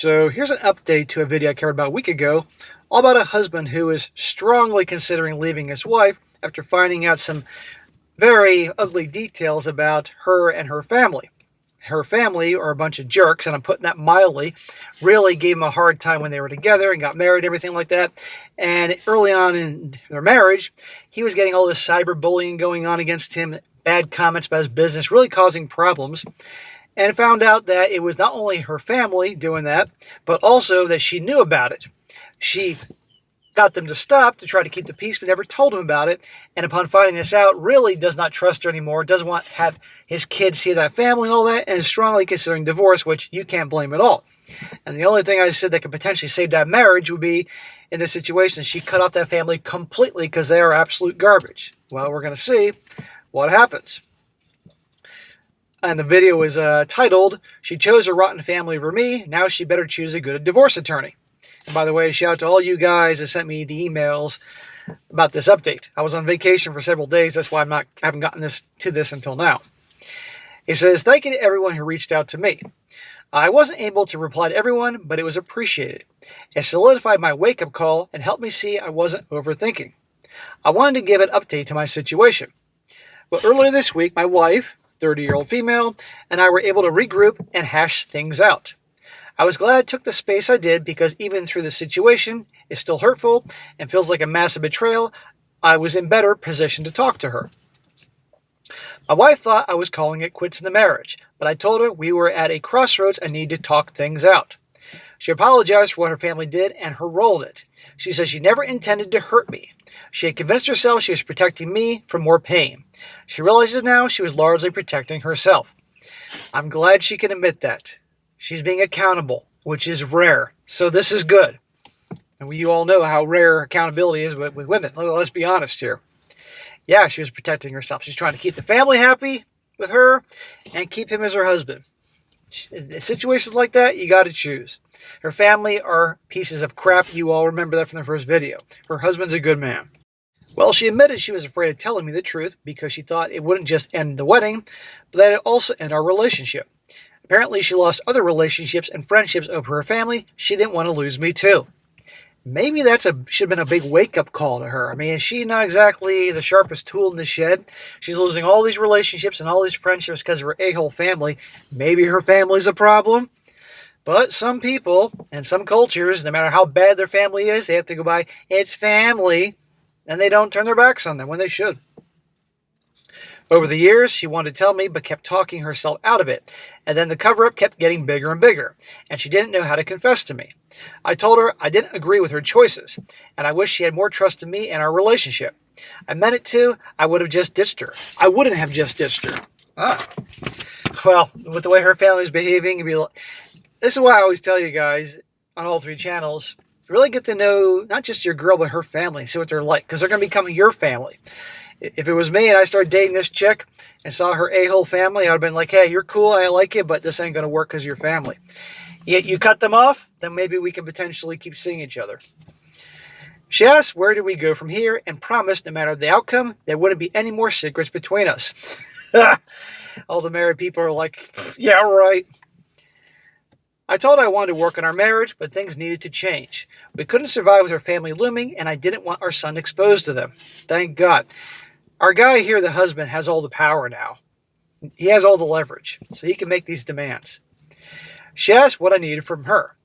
So here's an update to a video I covered about a week ago, all about a husband who is strongly considering leaving his wife after finding out some very ugly details about her and her family. Her family are a bunch of jerks, and I'm putting that mildly, really gave him a hard time when they were together and got married, everything like that. And early on in their marriage, he was getting all this cyberbullying going on against him, bad comments about his business, really causing problems. And found out that it was not only her family doing that, but also that she knew about it. She got them to stop to try to keep the peace, but never told him about it. And upon finding this out, really does not trust her anymore, doesn't want to have his kids see that family and all that, and is strongly considering divorce, which you can't blame at all. And the only thing I said that could potentially save that marriage would be, in this situation, she cut off that family completely because they are absolute garbage. Well, we're going to see what happens. And the video is titled, "She chose a rotten family over me, now she better choose a good divorce attorney." And by the way, shout out to all you guys that sent me the emails about this update. I was on vacation for several days, that's why I haven't gotten to this until now. It says, "Thank you to everyone who reached out to me. I wasn't able to reply to everyone, but it was appreciated. It solidified my wake-up call and helped me see I wasn't overthinking. I wanted to give an update to my situation. Well, earlier this week, my wife, 30-year-old female, and I were able to regroup and hash things out. I was glad I took the space I did because even through the situation is still hurtful and feels like a massive betrayal, I was in better position to talk to her. My wife thought I was calling it quits in the marriage, but I told her we were at a crossroads and needed to talk things out. She apologized for what her family did and her role in it. She says she never intended to hurt me. She had convinced herself she was protecting me from more pain. She realizes now she was largely protecting herself. I'm glad she can admit that. She's being accountable, which is rare. So this is good. And you all know how rare accountability is with women. Let's be honest here. Yeah, she was protecting herself. She's trying to keep the family happy with her and keep him as her husband. In situations like that, you got to choose. Her family are pieces of crap. You all remember that from the first video. Her husband's a good man. Well, she admitted she was afraid of telling me the truth because she thought it wouldn't just end the wedding, but that it also end our relationship. Apparently, she lost other relationships and friendships over her family. She didn't want to lose me too. Maybe that should have been a big wake-up call to her. I mean, she's not exactly the sharpest tool in the shed. She's losing all these relationships and all these friendships because of her a-hole family. Maybe her family's a problem. But some people and some cultures, no matter how bad their family is, they have to go by, it's family, and they don't turn their backs on them when they should. Over the years, she wanted to tell me, but kept talking herself out of it. And then the cover-up kept getting bigger and bigger, and she didn't know how to confess to me. I told her I didn't agree with her choices, and I wish she had more trust in me and our relationship. I meant it to. I would have just ditched her. I wouldn't have just ditched her. Well, with the way her family's behaving, this is why I always tell you guys on all three channels, really get to know not just your girl, but her family, see what they're like, because they're going to become your family. If it was me and I started dating this chick and saw her a-hole family, I would have been like, hey, you're cool, I like you, but this ain't going to work because you're family. Yet you cut them off, then maybe we can potentially keep seeing each other. She asked, where do we go from here, and promised no matter the outcome, there wouldn't be any more secrets between us. All the married people are like, yeah, right. I told her I wanted to work on our marriage, but things needed to change. We couldn't survive with her family looming, and I didn't want our son exposed to them. Thank God. Our guy here, the husband, has all the power now. He has all the leverage, so he can make these demands. She asked what I needed from her.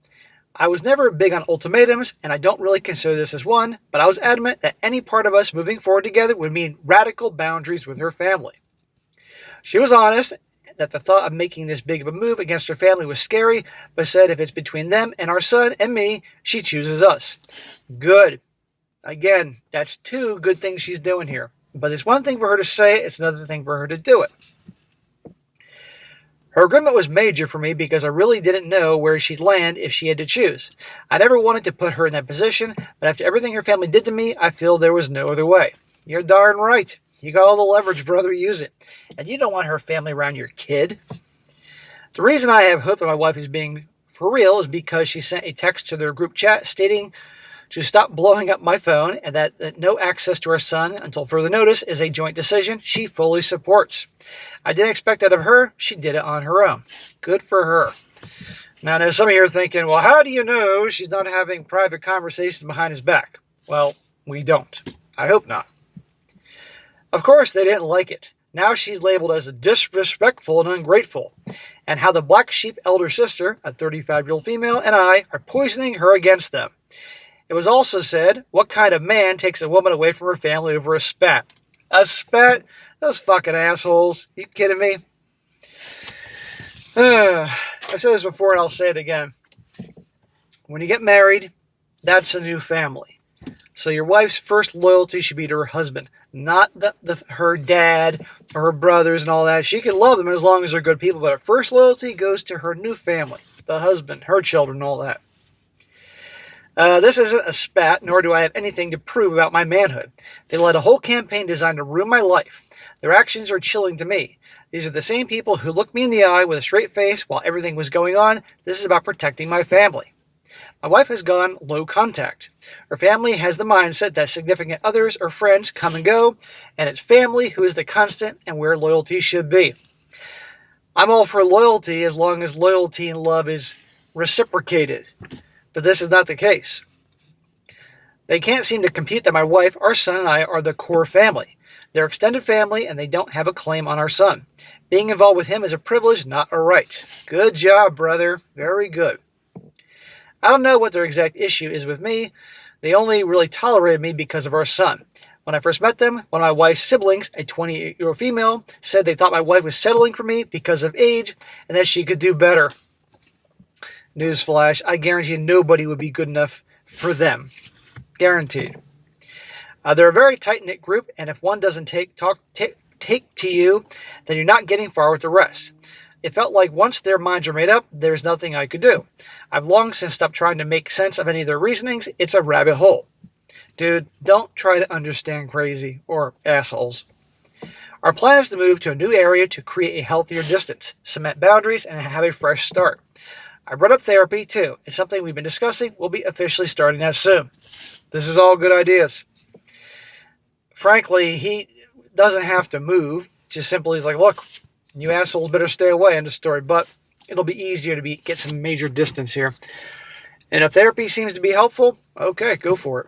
I was never big on ultimatums, and I don't really consider this as one, but I was adamant that any part of us moving forward together would mean radical boundaries with her family. She was honest that the thought of making this big of a move against her family was scary, but said if it's between them and our son and me, she chooses us. Good. Again, that's two good things she's doing here. But it's one thing for her to say, it's another thing for her to do it. Her agreement was major for me because I really didn't know where she'd land if she had to choose. I never wanted to put her in that position, but after everything her family did to me, I feel there was no other way. You're darn right. You got all the leverage, brother, use it. And you don't want her family around your kid. The reason I have hope that my wife is being for real is because she sent a text to their group chat stating to stop blowing up my phone and that no access to our son until further notice is a joint decision she fully supports. I didn't expect that of her. She did it on her own. Good for her. Now, I know some of you are thinking, well, how do you know she's not having private conversations behind his back? Well, we don't. I hope not. Of course, they didn't like it. Now she's labeled as disrespectful and ungrateful, and how the black sheep elder sister, a 35-year-old female, and I are poisoning her against them. It was also said, what kind of man takes a woman away from her family over a spat? A spat? Those fucking assholes. You kidding me? I've said this before and I'll say it again. When you get married, that's a new family. So your wife's first loyalty should be to her husband, not her dad or her brothers and all that. She can love them as long as they're good people, but her first loyalty goes to her new family, the husband, her children, and all that. This isn't a spat, nor do I have anything to prove about my manhood. They led a whole campaign designed to ruin my life. Their actions are chilling to me. These are the same people who looked me in the eye with a straight face while everything was going on. This is about protecting my family. My wife has gone low contact. Her family has the mindset that significant others or friends come and go, and it's family who is the constant and where loyalty should be. I'm all for loyalty as long as loyalty and love is reciprocated. But this is not the case. They can't seem to compute that my wife, our son, and I are the core family. They're extended family, and they don't have a claim on our son. Being involved with him is a privilege, not a right. Good job, brother. Very good. I don't know what their exact issue is with me. They only really tolerated me because of our son. When I first met them, one of my wife's siblings, a 28-year-old female, said they thought my wife was settling for me because of age and that she could do better. Newsflash, I guarantee nobody would be good enough for them. Guaranteed. They're a very tight-knit group, and if one doesn't take to you, then you're not getting far with the rest. It felt like once their minds are made up, there's nothing I could do. I've long since stopped trying to make sense of any of their reasonings. It's a rabbit hole. Dude, don't try to understand crazy or assholes. Our plan is to move to a new area to create a healthier distance, cement boundaries, and have a fresh start. I brought up therapy, too. It's something we've been discussing. We'll be officially starting that soon. This is all good ideas. Frankly, he doesn't have to move. Just simply, he's like, look, you assholes better stay away, end of story. But it'll be easier to get some major distance here. And if therapy seems to be helpful, okay, go for it.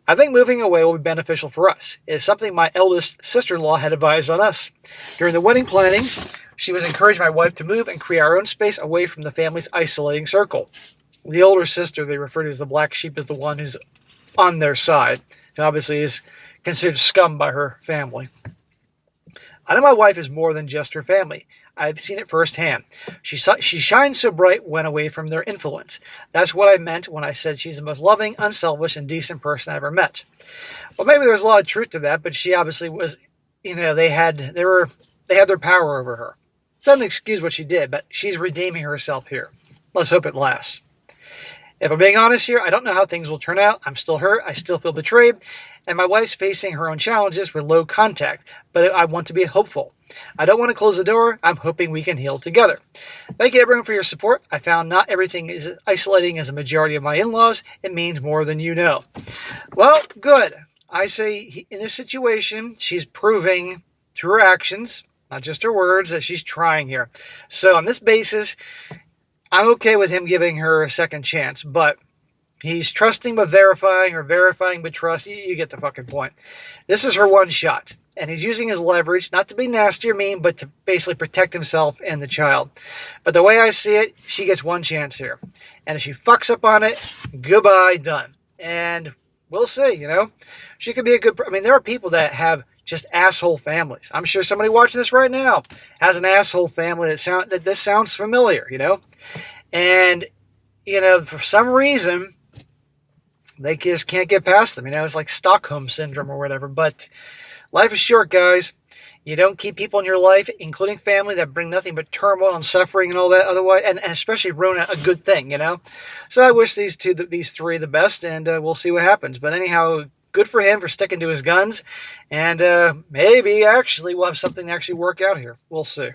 I think moving away will be beneficial for us. It is something my eldest sister-in-law had advised on us. During the wedding planning, she was encouraging my wife to move and create our own space away from the family's isolating circle. The older sister, they refer to as the black sheep, is the one who's on their side, and obviously is considered scum by her family. I know my wife is more than just her family. I've seen it firsthand. She shines so bright when away from their influence. That's what I meant when I said she's the most loving, unselfish, and decent person I ever met. Well, maybe there's a lot of truth to that, but she obviously was, they had their power over her. Doesn't excuse what she did, but she's redeeming herself here. Let's hope it lasts. If I'm being honest here, I don't know how things will turn out. I'm still hurt. I still feel betrayed. And my wife's facing her own challenges with low contact. But I want to be hopeful. I don't want to close the door. I'm hoping we can heal together. Thank you everyone for your support. I found not everything is isolating as a majority of my in-laws. It means more than you know. Well, good. I say in this situation, she's proving through her actions, not just her words, that she's trying here. So on this basis, I'm okay with him giving her a second chance, but he's trusting but verifying, or verifying but trust. You get the fucking point. This is her one shot, and he's using his leverage, not to be nasty or mean, but to basically protect himself and the child. But the way I see it, she gets one chance here. And if she fucks up on it, goodbye, done. And we'll see, She could be a good... there are people that have just asshole families. I'm sure somebody watching this right now has an asshole family that this sounds familiar, And, for some reason, they just can't get past them. It's like Stockholm Syndrome or whatever. But life is short, guys. You don't keep people in your life, including family, that bring nothing but turmoil and suffering and all that otherwise, and especially ruin a good thing, So I wish these three the best, and we'll see what happens. But anyhow, good for him for sticking to his guns, and maybe actually we'll have something to actually work out here. We'll see.